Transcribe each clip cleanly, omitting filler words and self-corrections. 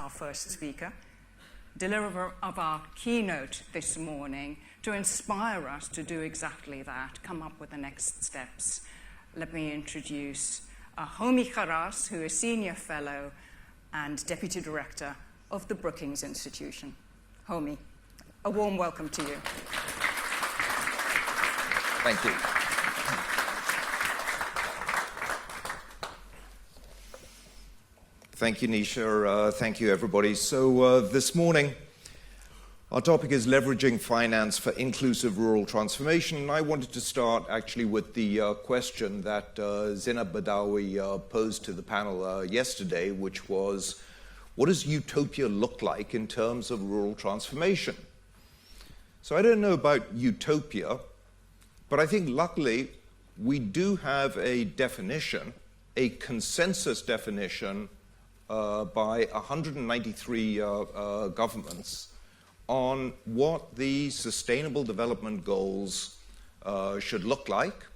our first speaker, deliverer of our keynote this morning, to inspire us to do exactly that, come up with the next steps. Let me introduce Homi Kharas, who is Senior Fellow and Deputy Director of the Brookings Institution. Homi, a warm welcome to you. Thank you. Thank you, Nisha. Thank you, everybody. So this morning, our topic is leveraging finance for inclusive rural transformation. And I wanted to start actually with the question that Zainab Badawi posed to the panel yesterday, which was, what does utopia look like in terms of rural transformation? So I don't know about utopia, but I think luckily we do have a definition, a consensus definition by 193 governments on what the Sustainable Development Goals should look like.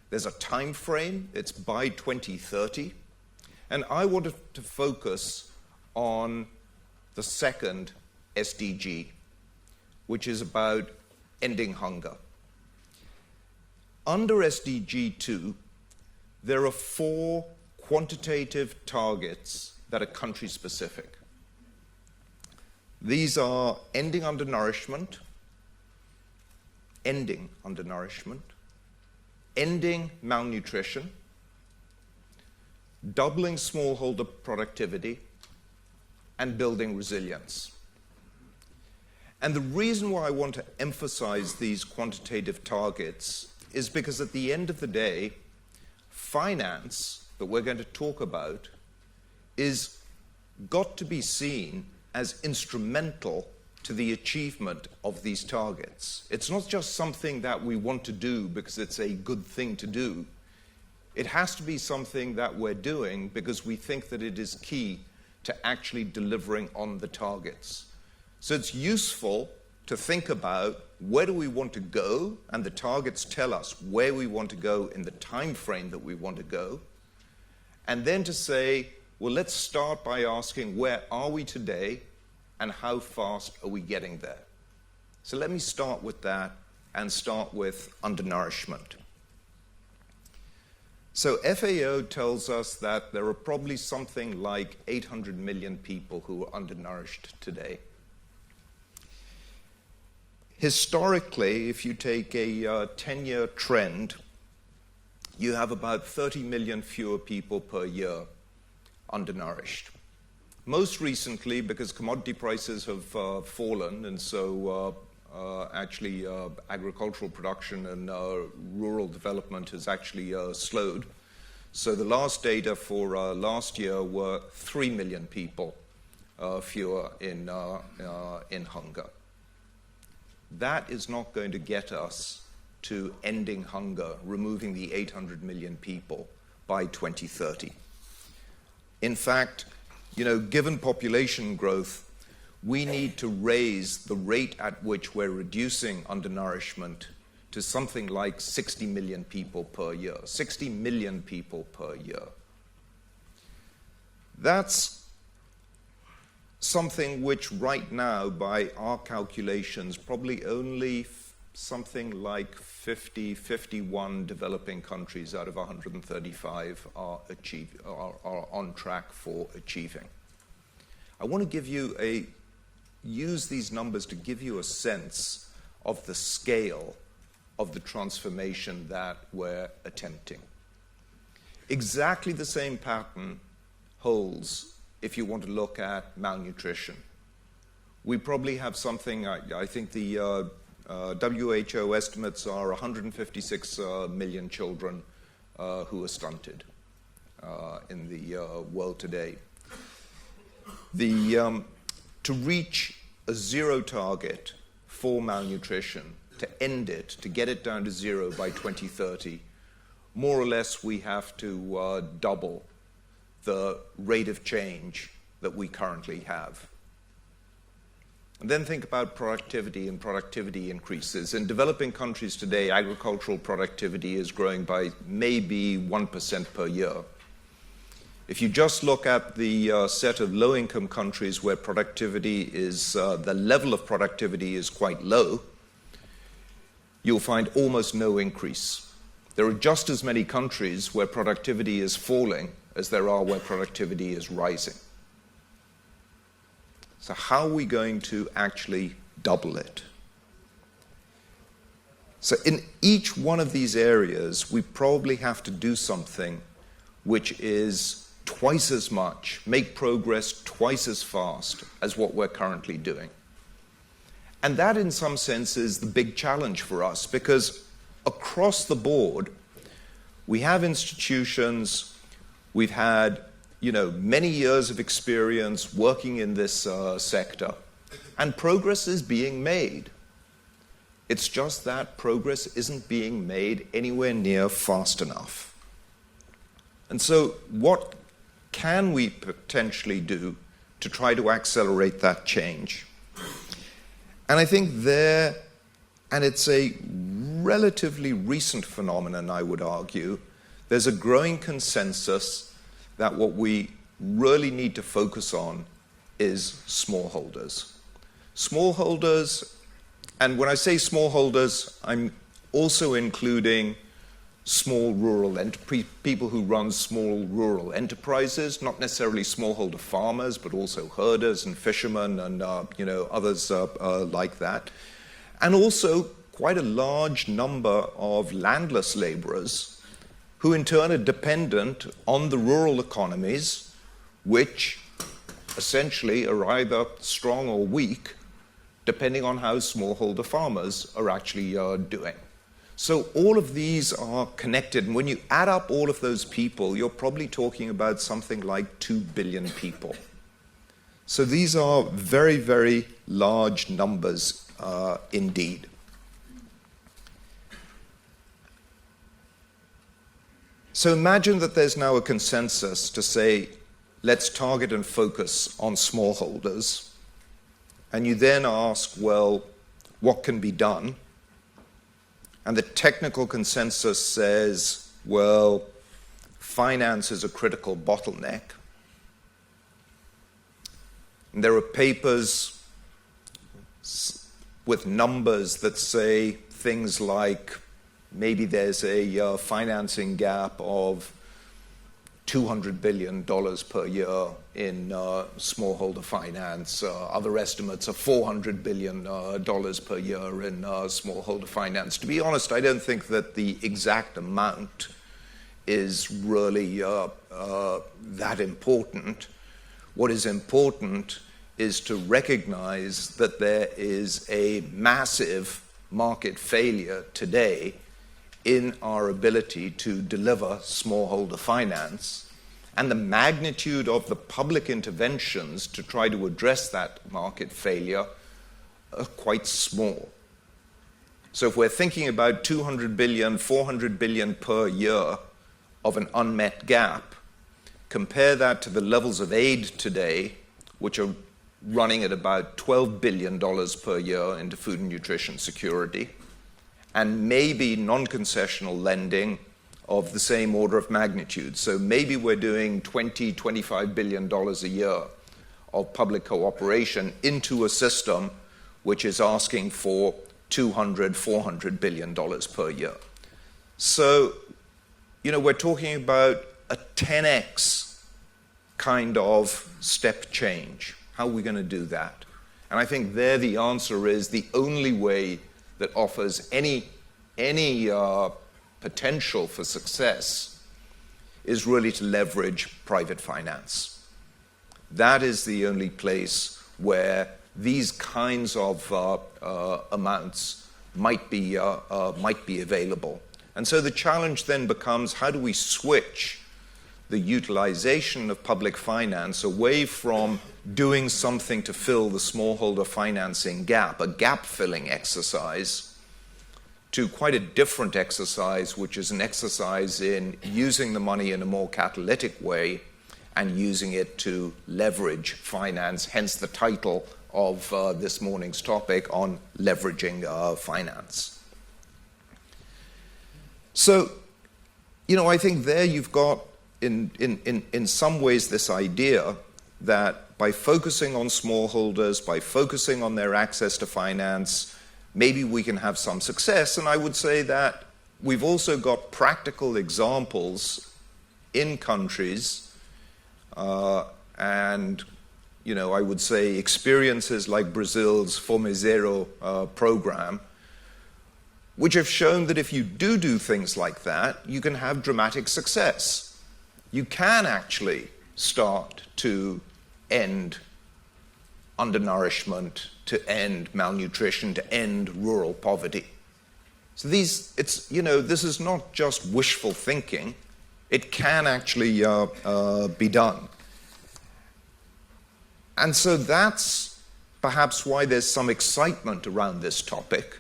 There's a time frame, it's by 2030. And I wanted to focus on the second SDG, which is about ending hunger. Under SDG 2, there are 4 quantitative targets that are country-specific. These are ending undernourishment, ending malnutrition, doubling smallholder productivity, and building resilience. And the reason why I want to emphasize these quantitative targets is because at the end of the day, finance that we're going to talk about is got to be seen as instrumental to the achievement of these targets. It's not just something that we want to do because it's a good thing to do. It has to be something that we're doing because we think that it is key to actually delivering on the targets. So it's useful to think about where do we want to go, and the targets tell us where we want to go in the time frame that we want to go. And then to say, well, let's start by asking where are we today and how fast are we getting there? So let me start with that and start with undernourishment. So FAO tells us that there are probably something like 800 million people who are undernourished today. Historically, if you take a 10-year trend, you have about 30 million fewer people per year undernourished. Most recently, because commodity prices have fallen, and so actually agricultural production and rural development has actually slowed. So the last data for last year were 3 million people fewer in hunger. That is not going to get us to ending hunger, removing the 800 million people by 2030. In fact, given population growth, we need to raise the rate at which we're reducing undernourishment to something like 60 million people per year. 60 million people per year. That's something which right now, by our calculations, probably only something like 51 developing countries out of 135 are on track for achieving. I want to use these numbers to give you a sense of the scale of the transformation that we're attempting. Exactly the same pattern holds if you want to look at malnutrition. We probably have something, I think the WHO estimates are 156 million children who are stunted in the world today. To reach a zero target for malnutrition, to end it, to get it down to zero by 2030, more or less we have to double the rate of change that we currently have. And then think about productivity and productivity increases. In developing countries today, agricultural productivity is growing by maybe 1% per year. If you just look at the set of low-income countries where productivity is, the level of productivity is quite low, you'll find almost no increase. There are just as many countries where productivity is falling as there are where productivity is rising. So how are we going to actually double it? So in each one of these areas, we probably have to do something which is twice as much, make progress twice as fast as what we're currently doing. And that, in some sense, is the big challenge for us, because across the board, we have institutions, we've had, many years of experience working in this sector, and progress is being made. It's just that progress isn't being made anywhere near fast enough. And so what can we potentially do to try to accelerate that change? And I think and it's a relatively recent phenomenon, I would argue, there's a growing consensus that what we really need to focus on is smallholders. Smallholders, and when I say smallholders, I'm also including small rural people who run small rural enterprises, not necessarily smallholder farmers, but also herders and fishermen and others like that. And also quite a large number of landless laborers who in turn are dependent on the rural economies, which essentially are either strong or weak, depending on how smallholder farmers are actually doing. So all of these are connected, and when you add up all of those people, you're probably talking about something like 2 billion people. So these are very, very large numbers indeed. So imagine that there's now a consensus to say, let's target and focus on smallholders. And you then ask, well, what can be done? And the technical consensus says, well, finance is a critical bottleneck. And there are papers with numbers that say things like maybe there's a financing gap of $200 billion per year in smallholder finance. Other estimates are $400 billion per year in smallholder finance. To be honest, I don't think that the exact amount is really that important. What is important is to recognize that there is a massive market failure today in our ability to deliver smallholder finance, and the magnitude of the public interventions to try to address that market failure are quite small. So if we're thinking about 200 billion, 400 billion per year of an unmet gap, compare that to the levels of aid today, which are running at about $12 billion per year into food and nutrition security, and maybe non-concessional lending of the same order of magnitude. So maybe we're doing $20, $25 billion a year of public cooperation into a system which is asking for $200, $400 billion per year. So, we're talking about a 10x kind of step change. How are we going to do that? And I think there the answer is the only way that offers any potential for success is really to leverage private finance. That is the only place where these kinds of amounts might be available. And so the challenge then becomes, how do we switch the utilization of public finance away from doing something to fill the smallholder financing gap, a gap-filling exercise, to quite a different exercise, which is an exercise in using the money in a more catalytic way and using it to leverage finance, hence the title of this morning's topic on leveraging finance. So, I think there you've got in some ways, this idea that by focusing on smallholders, by focusing on their access to finance, maybe we can have some success. And I would say that we've also got practical examples in countries and, I would say experiences like Brazil's Fome Zero program, which have shown that if you do things like that, you can have dramatic success. You can actually start to end undernourishment, to end malnutrition, to end rural poverty. So this is not just wishful thinking. It can actually be done. And so that's perhaps why there's some excitement around this topic.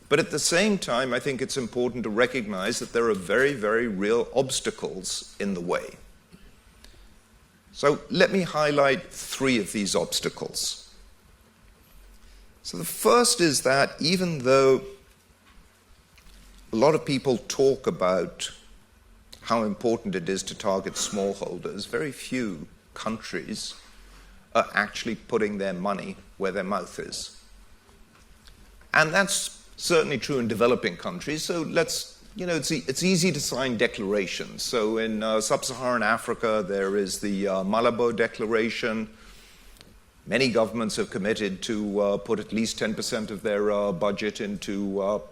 But at the same time, I think it's important to recognize that there are very, very real obstacles in the way. So let me highlight 3 of these obstacles. So the first is that even though a lot of people talk about how important it is to target smallholders, very few countries are actually putting their money where their mouth is. And that's certainly true in developing countries. So it's easy to sign declarations. So in sub-Saharan Africa, there is the Malabo Declaration. Many governments have committed to put at least 10% of their budget into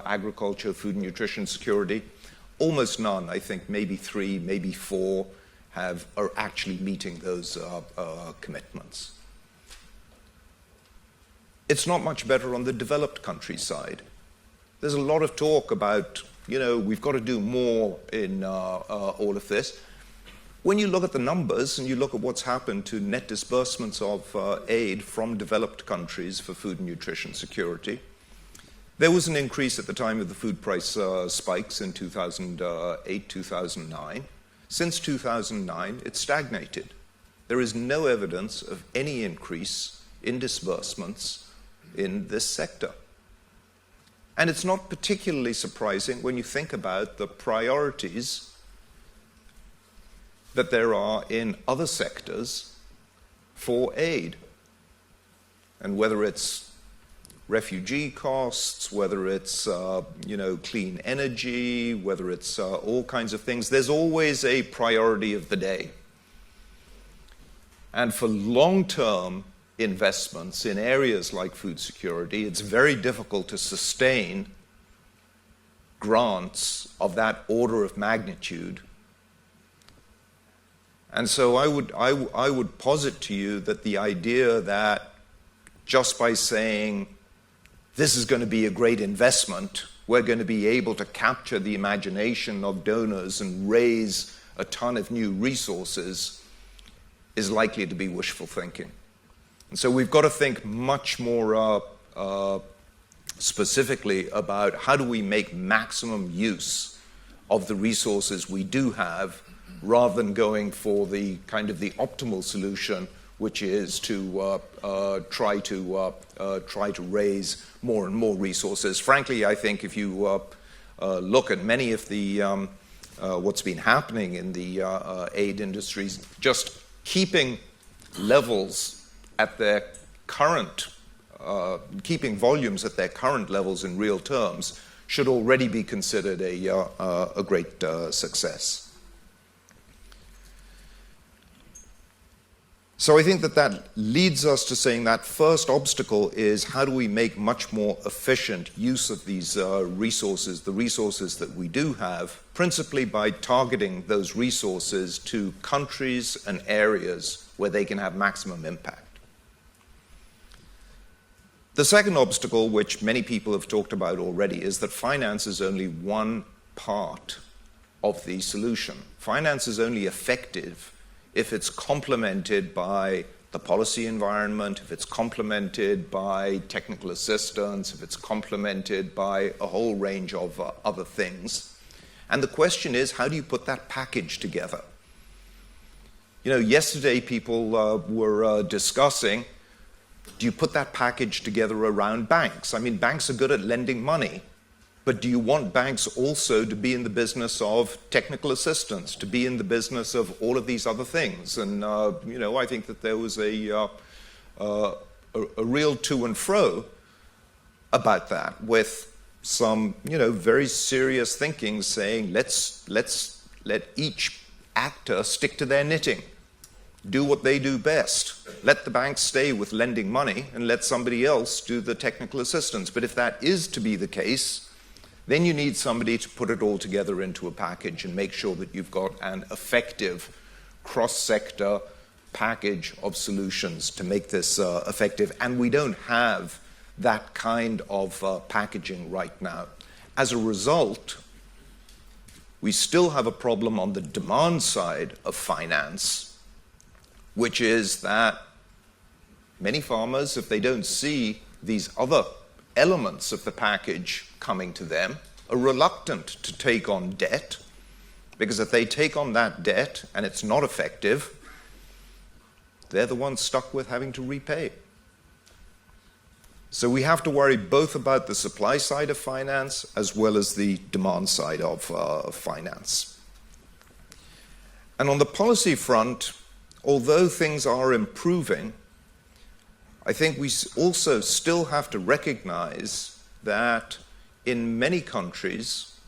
agriculture, food and nutrition security. Almost none, I think maybe 3, maybe 4, are actually meeting those commitments. It's not much better on the developed countryside. There's a lot of talk about, we've got to do more in all of this. When you look at the numbers and you look at what's happened to net disbursements of aid from developed countries for food and nutrition security, there was an increase at the time of the food price spikes in 2008, 2009. Since 2009, it's stagnated. There is no evidence of any increase in disbursements in this sector. And it's not particularly surprising when you think about the priorities that there are in other sectors for aid. And whether it's refugee costs, whether it's clean energy, whether it's all kinds of things, there's always a priority of the day. And for long-term investments in areas like food security, it's very difficult to sustain grants of that order of magnitude. And so I would posit to you that the idea that just by saying this is going to be a great investment, we're going to be able to capture the imagination of donors and raise a ton of new resources is likely to be wishful thinking. And so we've got to think much more specifically about how do we make maximum use of the resources we do have, rather than going for the kind of the optimal solution, which is to try to raise more and more resources. Frankly, I think if you look at many of the what's been happening in the aid industries, just keeping levels at their current, keeping volumes at their current levels in real terms should already be considered a great success. So I think that leads us to saying that first obstacle is how do we make much more efficient use of these resources, the resources that we do have, principally by targeting those resources to countries and areas where they can have maximum impact. The second obstacle, which many people have talked about already, is that finance is only one part of the solution. Finance is only effective if it's complemented by the policy environment, if it's complemented by technical assistance, if it's complemented by a whole range of other things. And the question is, how do you put that package together? Yesterday people were discussing, do you put that package together around banks? I mean, banks are good at lending money, But do you want banks also to be in the business of technical assistance, to be in the business of all of these other things? And, I think that there was a real to and fro about that, with some, very serious thinking saying, let's let each actor stick to their knitting, do what they do best. Let the banks stay with lending money and let somebody else do the technical assistance. But if that is to be the case, then you need somebody to put it all together into a package and make sure that you've got an effective cross-sector package of solutions to make this effective. And we don't have that kind of packaging right now. As a result, we still have a problem on the demand side of finance, which is that many farmers, if they don't see these other elements of the package coming to them, are reluctant to take on debt, because if they take on that debt and it's not effective, they're the ones stuck with having to repay. So we have to worry both about the supply side of finance as well as the demand side of finance. And on the policy front, although things are improving, I think we also still have to recognize that in many countries,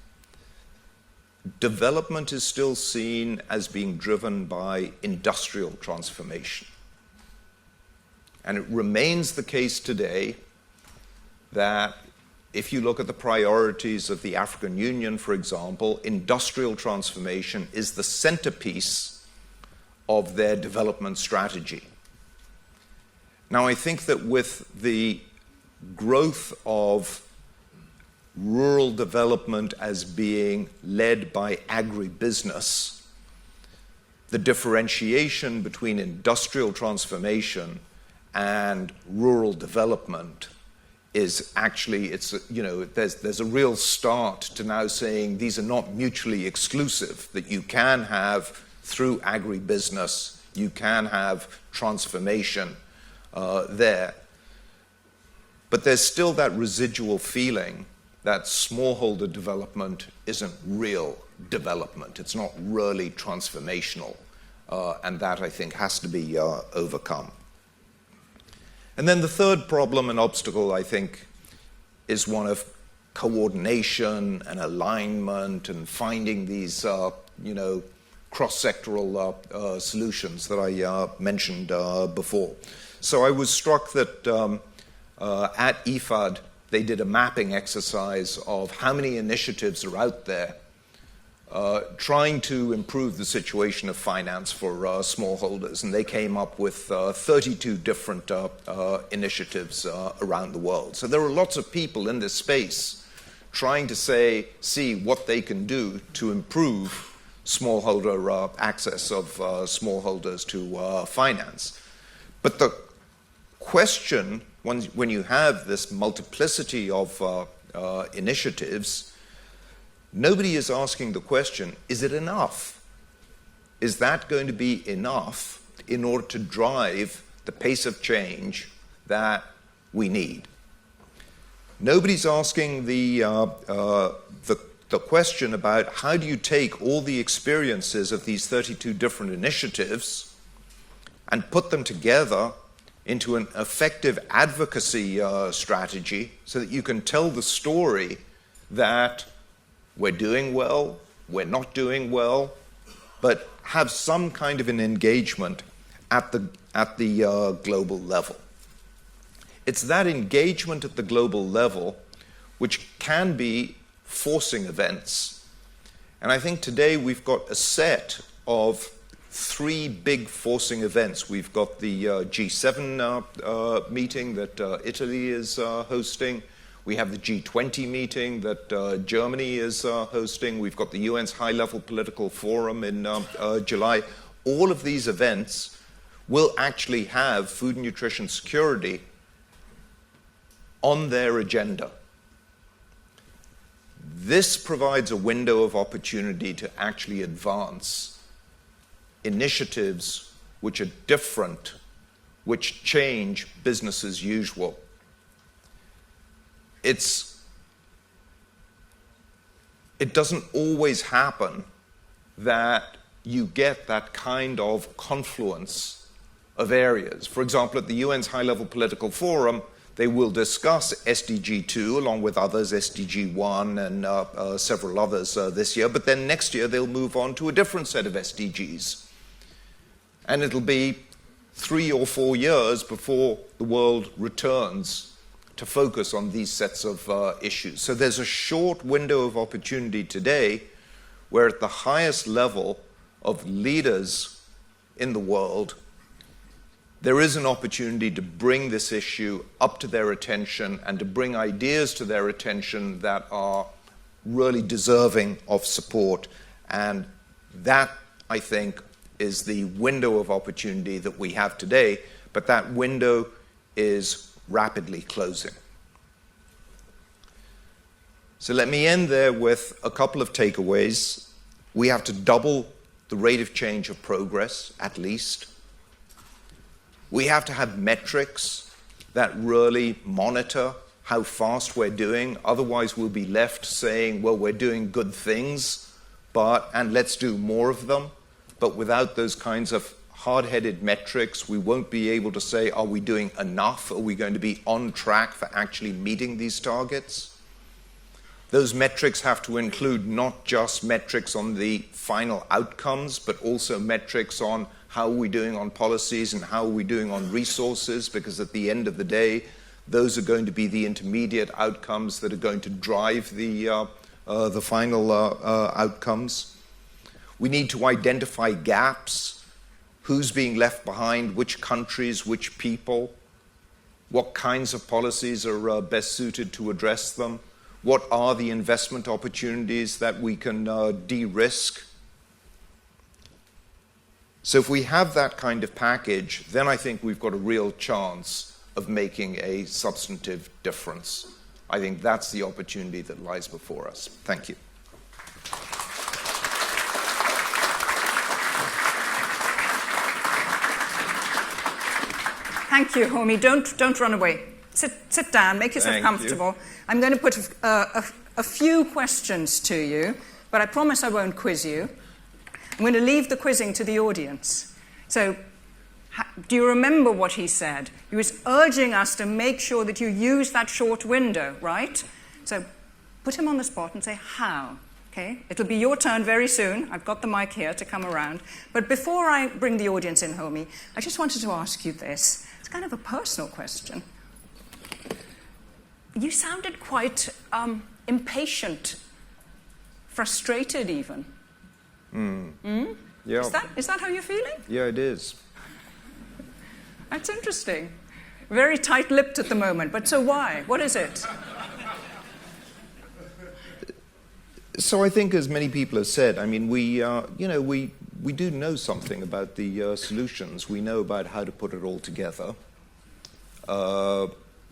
development is still seen as being driven by industrial transformation. And it remains the case today that if you look at the priorities of the African Union, for example, industrial transformation is the centerpiece of their development strategy. Now, I think that with the growth of rural development as being led by agribusiness, the differentiation between industrial transformation and rural development is actually, there's a real start to now saying these are not mutually exclusive, that you can have, through agribusiness, you can have transformation there. But there's still that residual feeling that smallholder development isn't real development. It's not really transformational. And that, I think, has to be overcome. And then the third problem and obstacle, I think, is one of coordination and alignment and finding these, cross-sectoral solutions that I mentioned before. So I was struck that at IFAD, they did a mapping exercise of how many initiatives are out there trying to improve the situation of finance for smallholders. And they came up with 32 different initiatives around the world. So there are lots of people in this space trying to see what they can do to improve smallholder access of smallholders to finance. But the question, when you have this multiplicity of initiatives, nobody is asking the question, is it enough? Is that going to be enough in order to drive the pace of change that we need? Nobody's asking the question about how do you take all the experiences of these 32 different initiatives and put them together into an effective advocacy strategy so that you can tell the story that we're doing well, we're not doing well, but have some kind of an engagement at the global level. It's that engagement at the global level which can be forcing events. And I think today we've got a set of 3 big forcing events. We've got the G7 meeting that Italy is hosting. We have the G20 meeting that Germany is hosting. We've got the UN's high-level political forum in July. All of these events will actually have food and nutrition security on their agenda. This provides a window of opportunity to actually advance initiatives which are different, which change business as usual. It's it doesn't always happen that you get that kind of confluence of areas. For example, at the UN's High-Level Political Forum, they will discuss SDG 2 along with others, SDG 1 and several others this year, but then next year they'll move on to a different set of SDGs. And it'll be 3 or 4 years before the world returns to focus on these sets of issues. So there's a short window of opportunity today where at the highest level of leaders in the world, there is an opportunity to bring this issue up to their attention and to bring ideas to their attention that are really deserving of support. And that, I think, is the window of opportunity that we have today, but that window is rapidly closing. So let me end there with a couple of takeaways. We have to double the rate of change of progress, at least. We have to have metrics that really monitor how fast we're doing. Otherwise, we'll be left saying, well, we're doing good things, and let's do more of them. But without those kinds of hard-headed metrics, we won't be able to say, are we doing enough? Are we going to be on track for actually meeting these targets? Those metrics have to include not just metrics on the final outcomes, but also metrics on how are we doing on policies and how are we doing on resources, because at the end of the day, those are going to be the intermediate outcomes that are going to drive the final outcomes. We need to identify gaps, who's being left behind, which countries, which people, what kinds of policies are best suited to address them, what are the investment opportunities that we can de-risk. So if we have that kind of package, then I think we've got a real chance of making a substantive difference. I think that's the opportunity that lies before us. Thank you. Thank you, Homi. Don't run away. Sit down, make yourself comfortable. I'm going to put a few questions to you, but I promise I won't quiz you. I'm going to leave the quizzing to the audience. So, do you remember what he said? He was urging us to make sure that you use that short window, right? So, put him on the spot and say, how? Okay? It'll be your turn very soon. I've got the mic here to come around. But before I bring the audience in, Homi, I just wanted to ask you this. It's kind of a personal question. You sounded quite impatient, frustrated even. Yeah. Is that how you're feeling? Yeah, it is. That's interesting. Very tight-lipped at the moment, but so why? What is it? So I think, as many people have said, I mean, we do know something about the solutions. We know about how to put it all together.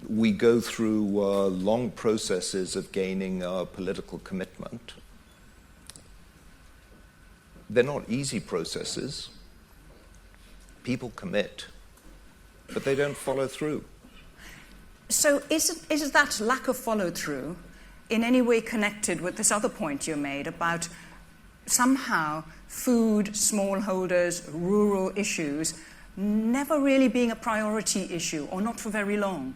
We go through long processes of gaining political commitment. They're not easy processes. People commit, but they don't follow through. So is that lack of follow-through in any way connected with this other point you made about somehow food, smallholders, rural issues never really being a priority issue, or not for very long?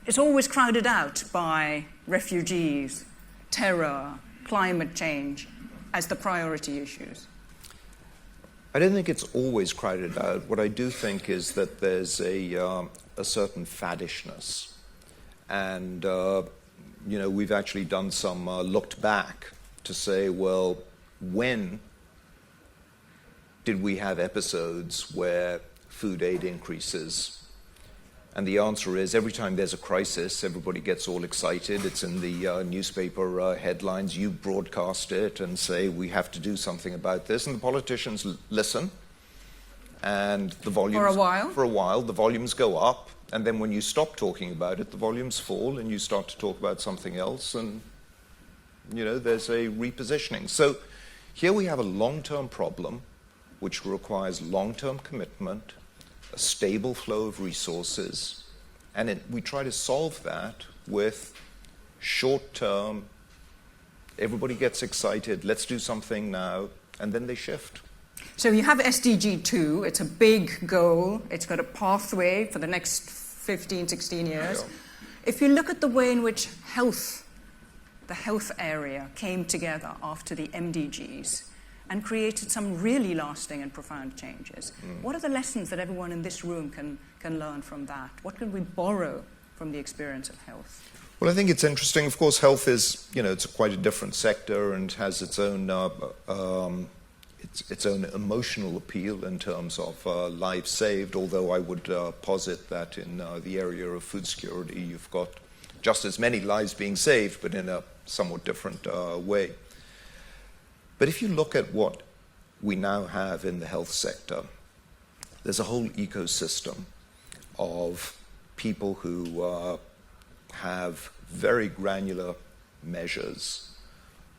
It's always crowded out by refugees, terror, climate change as the priority issues. I don't think it's always crowded out. What I do think is that there's a certain faddishness. And, we've actually done some looked back to say, well, when did we have episodes where food aid increases? And the answer is, every time there's a crisis, everybody gets all excited. It's in the newspaper headlines. You broadcast it and say, we have to do something about this. And the politicians listen. And the volumes... For a while, the volumes go up. And then when you stop talking about it, the volumes fall, and you start to talk about something else. And, there's a repositioning. So here we have a long-term problem, which requires long-term commitment, a stable flow of resources, and we try to solve that with short-term everybody gets excited, let's do something now, and then they shift. So you have SDG 2, it's a big goal, it's got a pathway for the next 15, 16 years. Yeah. If you look at the way in which the health area came together after the MDGs and created some really lasting and profound changes, what are the lessons that everyone in this room can learn from that? What can we borrow from the experience of health? Well, I think it's interesting. Of course, health is, it's quite a different sector and has its own emotional appeal in terms of lives saved, although I would posit that in the area of food security, you've got just as many lives being saved, but in a somewhat different way. But if you look at what we now have in the health sector, there's a whole ecosystem of people who have very granular measures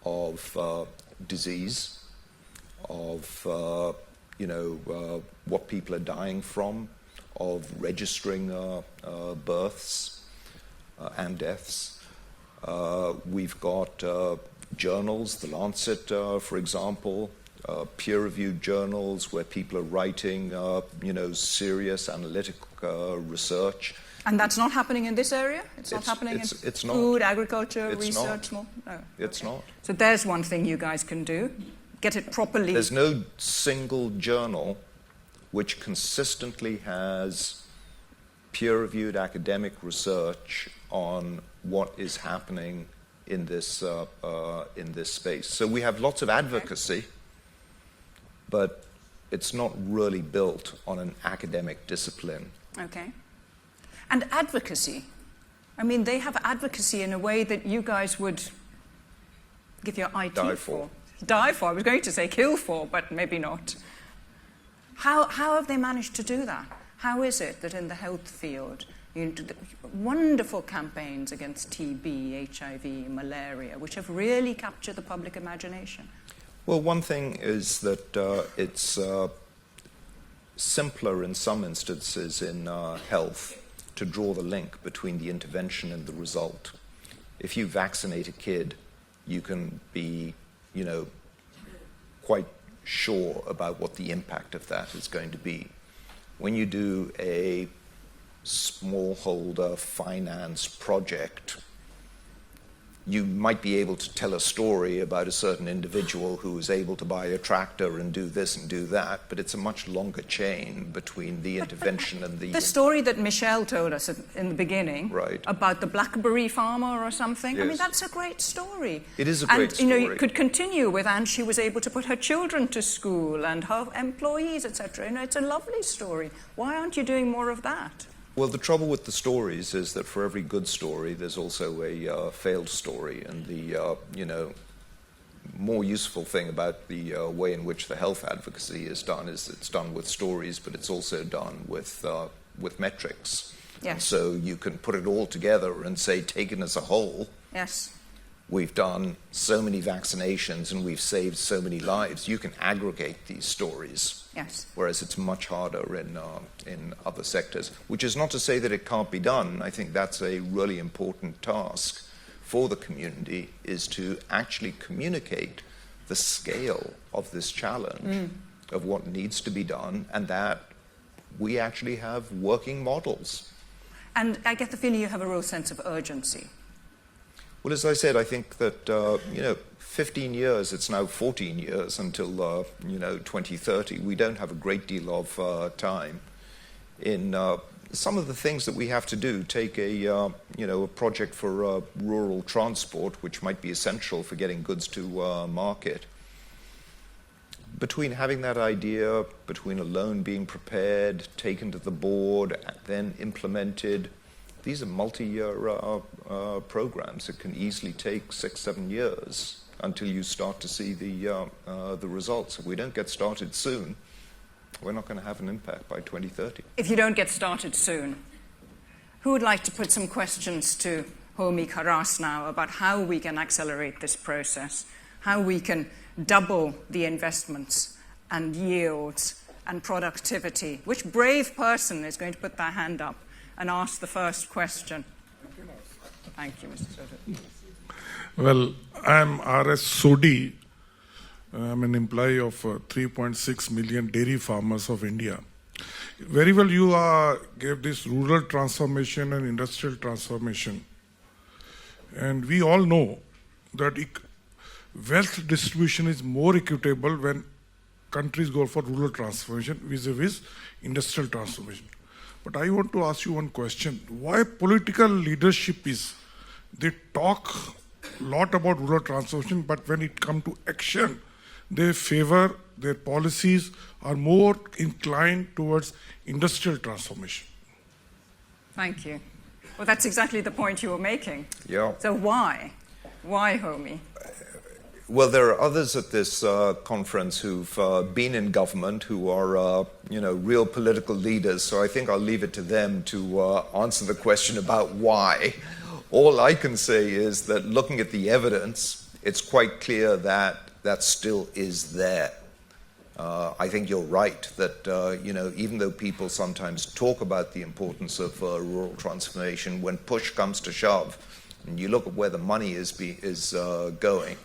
of disease, of what people are dying from, of registering births and deaths. We've got journals, The Lancet, for example, peer-reviewed journals where people are writing, serious analytical research. And that's not happening in this area? It's not happening in food, agriculture, research? No. It's not. So there's one thing you guys can do. Get it properly. There's no single journal which consistently has peer-reviewed academic research on what is happening in this space. So we have lots of advocacy, but it's not really built on an academic discipline. Okay. And advocacy. I mean, they have advocacy in a way that you guys would give your IT Die for. Die for. I was going to say kill for, but maybe not. How have they managed to do that? How is it that in the health field, wonderful campaigns against TB, HIV, malaria, which have really captured the public imagination? Well, one thing is that it's simpler in some instances in health to draw the link between the intervention and the result. If you vaccinate a kid, you can be, quite sure about what the impact of that is going to be. When you do a smallholder finance project, you might be able to tell a story about a certain individual who was able to buy a tractor and do this and do that, but it's a much longer chain between the intervention and the... The story that Michelle told us in the beginning, right, about the blackberry farmer or something, yes. I mean, that's a great story. It is a great story. And, you could continue with, and she was able to put her children to school and her employees, etc. It's a lovely story. Why aren't you doing more of that? Well, the trouble with the stories is that for every good story, there's also a failed story. And the, more useful thing about the way in which the health advocacy is done is it's done with stories, but it's also done with metrics. Yes. So you can put it all together and say, taken as a whole, yes, we've done so many vaccinations and we've saved so many lives. You can aggregate these stories. Yes. Whereas it's much harder in other sectors, which is not to say that it can't be done. I think that's a really important task for the community, is to actually communicate the scale of this challenge, of what needs to be done, and that we actually have working models. And I get the feeling you have a real sense of urgency. Well, as I said, I think that, 15 years, it's now 14 years until, 2030. We don't have a great deal of time. In some of the things that we have to do, take a project for rural transport, which might be essential for getting goods to market. Between having that idea, between a loan being prepared, taken to the board, then implemented, these are multi-year programs. It can easily take 6-7 years until you start to see the results. If we don't get started soon, we're not going to have an impact by 2030. If you don't get started soon, who would like to put some questions to Homi Kharas now about how we can accelerate this process, how we can double the investments and yields and productivity? Which brave person is going to put their hand up and ask the first question? Thank you, Mr. Soto. Well, I'm R.S. Sodhi. I'm an employee of 3.6 million dairy farmers of India. Very well, you gave this rural transformation and industrial transformation. And we all know that wealth distribution is more equitable when countries go for rural transformation vis-a-vis industrial transformation. But I want to ask you one question. Why political leadership is, they talk a lot about rural transformation, but when it comes to action, they favor, their policies are more inclined towards industrial transformation? Thank you. Well, that's exactly the point you were making. Yeah. So why? Why, Homi? Well, there are others at this conference who've been in government, who are, real political leaders. So I think I'll leave it to them to answer the question about why. All I can say is that looking at the evidence, it's quite clear that that still is there. I think you're right that, even though people sometimes talk about the importance of rural transformation, when push comes to shove, and you look at where the money is going,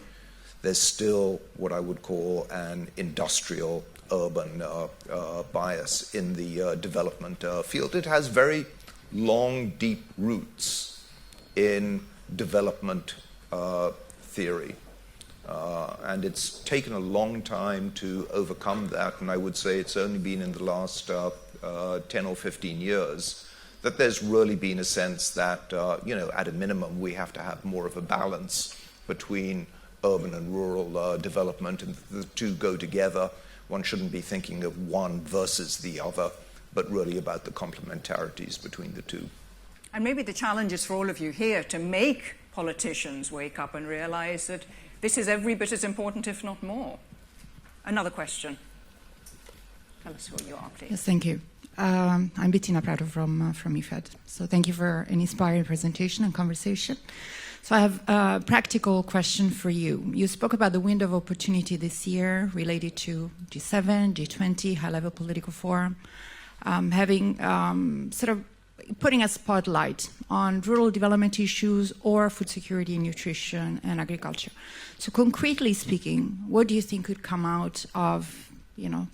there's still what I would call an industrial urban bias in the development field. It has very long, deep roots in development theory. And it's taken a long time to overcome that, and I would say it's only been in the last 10 or 15 years that there's really been a sense that, at a minimum, we have to have more of a balance between urban and rural development, and the two go together. One shouldn't be thinking of one versus the other, but really about the complementarities between the two. And maybe the challenge is for all of you here to make politicians wake up and realize that this is every bit as important, if not more. Another question. Tell us who you are, please. Yes, thank you. I'm Bettina Prado from IFAD. So thank you for an inspiring presentation and conversation. So I have a practical question for you. You spoke about the window of opportunity this year related to G7, G20, high-level political forum, putting a spotlight on rural development issues or food security, nutrition, and agriculture. So concretely speaking, what do you think could come out of,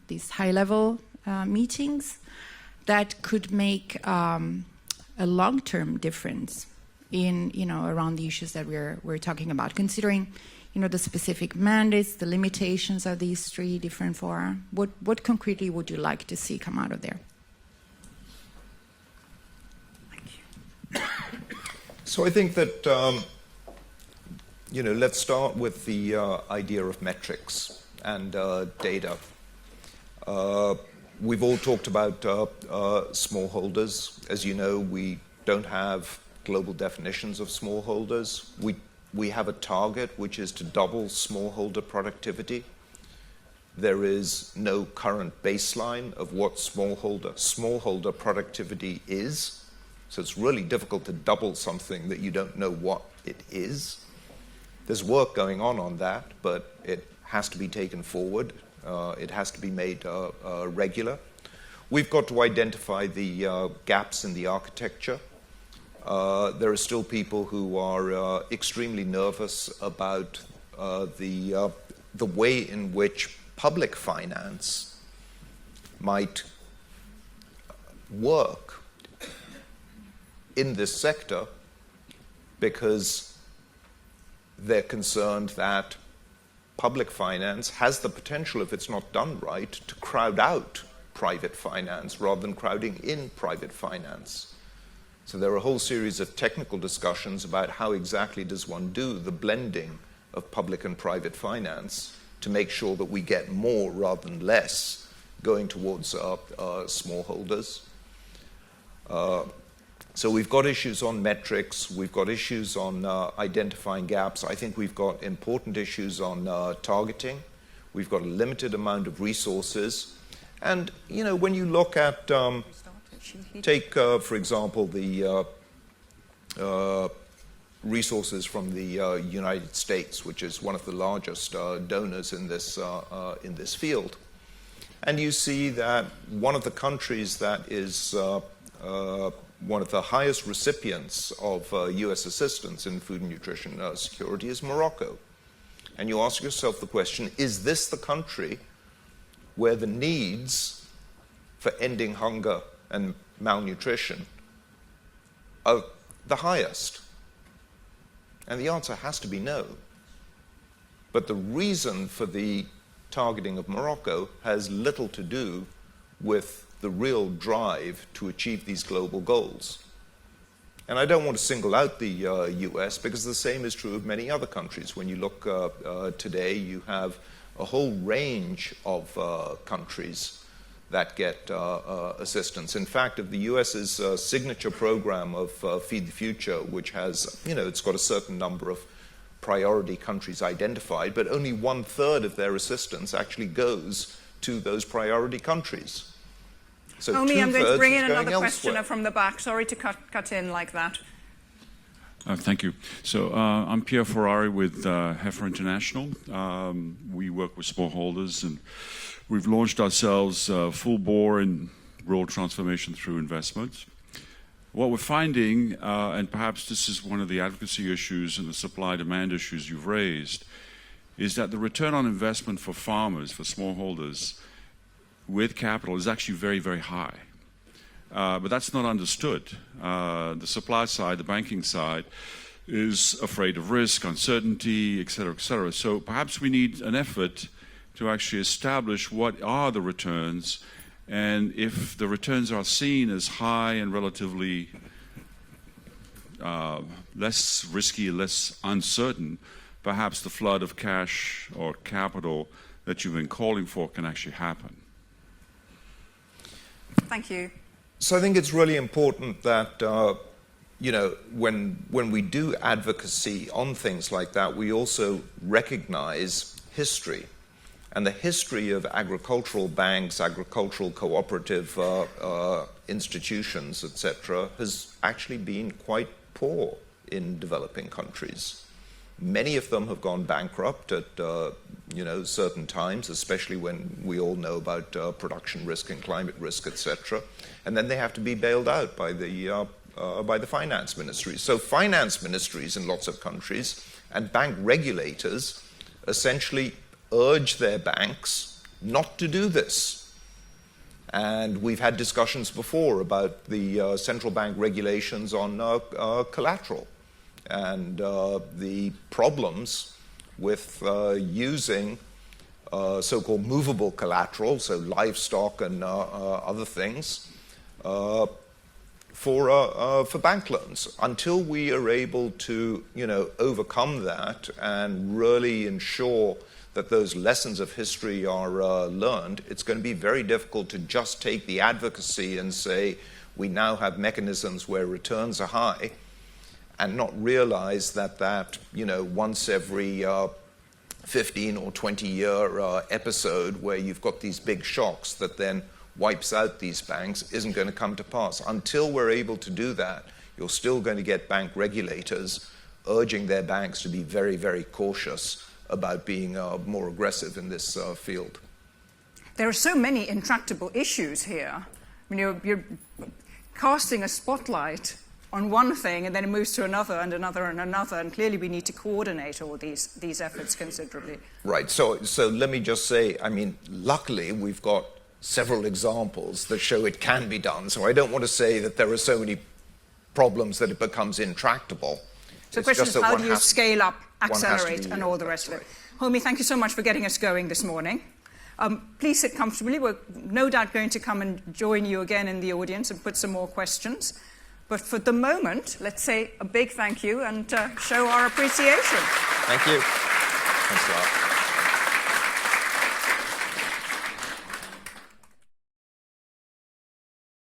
these high-level meetings that could make a long-term difference in, around the issues that we're talking about, considering, the specific mandates, the limitations of these three different fora? What concretely would you like to see come out of there? So I think that, let's start with the idea of metrics and data. We've all talked about smallholders. As you know, we don't have global definitions of smallholders. We have a target, which is to double smallholder productivity. There is no current baseline of what smallholder productivity is. So it's really difficult to double something that you don't know what it is. There's work going on that, but it has to be taken forward. It has to be made regular. We've got to identify the gaps in the architecture. There are still people who are extremely nervous about the way in which public finance might work in this sector, because they're concerned that public finance has the potential, if it's not done right, to crowd out private finance rather than crowding in private finance. So there are a whole series of technical discussions about how exactly does one do the blending of public and private finance to make sure that we get more rather than less going towards smallholders. So we've got issues on metrics, we've got issues on identifying gaps. I think we've got important issues on targeting. We've got a limited amount of resources. And, when you look at, take, for example, the resources from the United States, which is one of the largest donors in this field. And you see that one of the countries that is one of the highest recipients of US assistance in food and nutrition security is Morocco. And you ask yourself the question, is this the country where the needs for ending hunger and malnutrition are the highest? And the answer has to be no. But the reason for the targeting of Morocco has little to do with the real drive to achieve these global goals. And I don't want to single out the US because the same is true of many other countries. When you look today, you have a whole range of countries that get assistance. In fact, of the US's signature program of Feed the Future, which has, it's got a certain number of priority countries identified, but only 1/3 of their assistance actually goes to those priority countries. So Homi, I'm going to bring in another elsewhere. questioner from the back. Sorry to cut in like that. Thank you. So I'm Pierre Ferrari with Heifer International. We work with smallholders, and we've launched ourselves full bore in rural transformation through investments. What we're finding, and perhaps this is one of the advocacy issues and the supply-demand issues you've raised, is that the return on investment for farmers, for smallholders, with capital is actually very, very high. But that's not understood. The supply side, the banking side, is afraid of risk, uncertainty, et cetera, et cetera. So perhaps we need an effort to actually establish what are the returns, and if the returns are seen as high and relatively less risky, less uncertain, perhaps the flood of cash or capital that you've been calling for can actually happen. Thank you. So I think it's really important that, when we do advocacy on things like that, we also recognize history. And the history of agricultural banks, agricultural cooperative institutions, etc., has actually been quite poor in developing countries. Many of them have gone bankrupt at certain times, especially when we all know about production risk and climate risk, etc. And then they have to be bailed out by the finance ministries. So finance ministries in lots of countries and bank regulators essentially urge their banks not to do this. And we've had discussions before about the central bank regulations on collateral and the problems with using so-called movable collateral, so livestock and other things, for bank loans. Until we are able to, overcome that and really ensure that those lessons of history are learned, it's going to be very difficult to just take the advocacy and say we now have mechanisms where returns are high and not realize that once every 15 or 20 year episode where you've got these big shocks that then wipes out these banks isn't going to come to pass. Until we're able to do that, you're still going to get bank regulators urging their banks to be very, very cautious about being more aggressive in this field. There are so many intractable issues here. I mean, you're casting a spotlight on one thing, and then it moves to another and another and another, and clearly we need to coordinate all these efforts considerably. Right. So let me just say, luckily we've got several examples that show it can be done. So I don't want to say that there are so many problems that it becomes intractable. So the question is, how do you scale up, accelerate, and all the rest of it? Homi, thank you so much for getting us going this morning. Please sit comfortably. We're no doubt going to come and join you again in the audience and put some more questions. But for the moment, let's say a big thank you and show our appreciation. Thank you. Thanks a lot.